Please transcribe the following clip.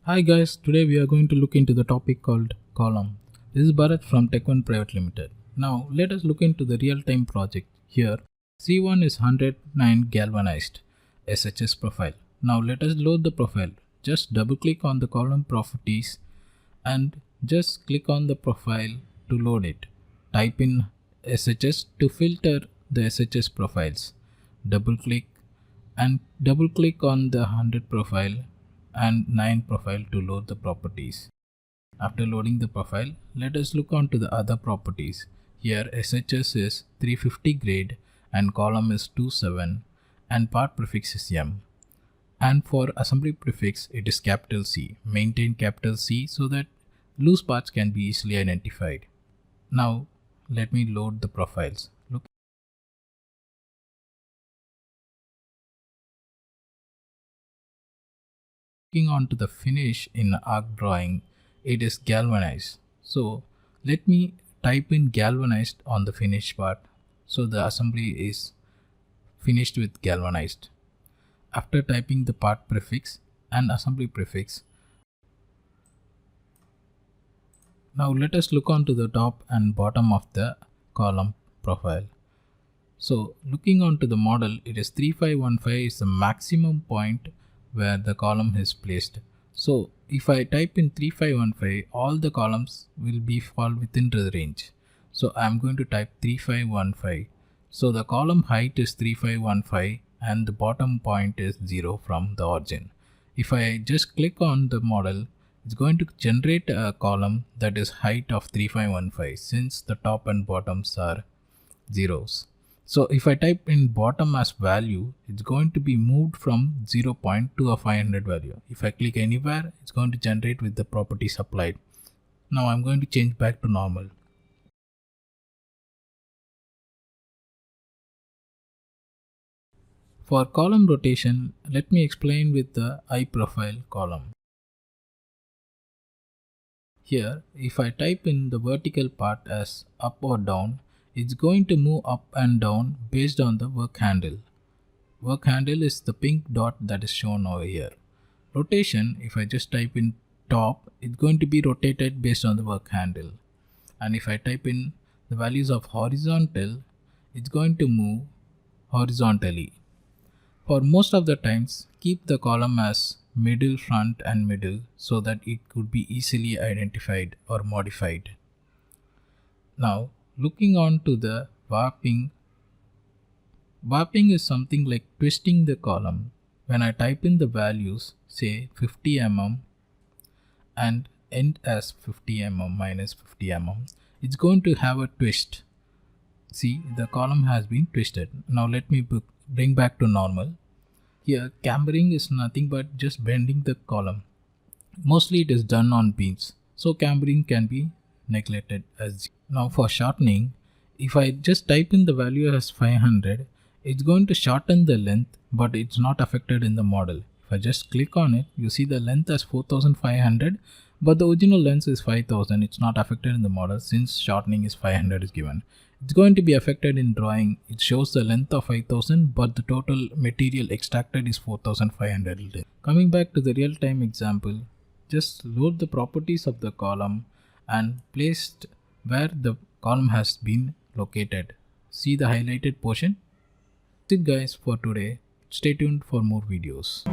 Hi guys, today we are going to look into the topic called column. This is Bharat from Tekla Private Limited. Now let us look into the real-time project. Here C1 is 109 galvanized SHS profile. Now let us load the profile. Just double click on the column properties and just click on the profile to load it. Type in SHS to filter the SHS profiles. Double click on the 100 profile and 9 profile to load the properties. After loading the profile, let us look on to the other properties. Here SHS is 350 grade and column is 27 and part prefix is M. And for assembly prefix it is capital C. Maintain capital C so that loose parts can be easily identified. Now let me load the profiles. Looking on to the finish in arc drawing, it is galvanized. So let me type in galvanized on the finish part. So the assembly is finished with galvanized. After typing the part prefix and assembly prefix, now let us look on to the top and bottom of the column profile. So looking on to the model, it is 3515 is the maximum point where the column is placed. So if I type in 3515, all the columns will be fall within the range. So I am going to type 3515. So the column height is 3515 and the bottom point is 0 from the origin. If I just click on the model, it's going to generate a column that is height of 3515 since the top and bottoms are zeros. So if I type in bottom as value, it's going to be moved from 0 point to a 500 value. If I click anywhere, it's going to generate with the properties applied. Now I'm going to change back to normal. For column rotation, let me explain with the I profile column. Here, if I type in the vertical part as up or down, it's going to move up and down based on the work handle. Work handle is the pink dot that is shown over here. Rotation, if I just type in top, it's going to be rotated based on the work handle. And if I type in the values of horizontal, it's going to move horizontally. For most of the times, keep the column as middle, front and middle so that it could be easily identified or modified. Now looking on to the warping. Warping is something like twisting the column. When I type in the values, say 50 mm and end as 50 mm minus 50 mm, it's going to have a twist. See, the column has been twisted. Now let me bring back to normal. Here cambering is nothing but just bending the column. Mostly it is done on beams, so cambering can be neglected as. Now for shortening, if I just type in the value as 500, it's going to shorten the length, but it's not affected in the model. If I just click on it, you see the length as 4500, but the original length is 5000. It's not affected in the model since shortening is 500 is given. It's going to be affected in drawing. It shows the length of 5000, but the total material extracted is 4500. Coming back to the real-time example, just load the properties of the column and placed where the column has been located. See the highlighted portion? That's it guys for today. Stay tuned for more videos.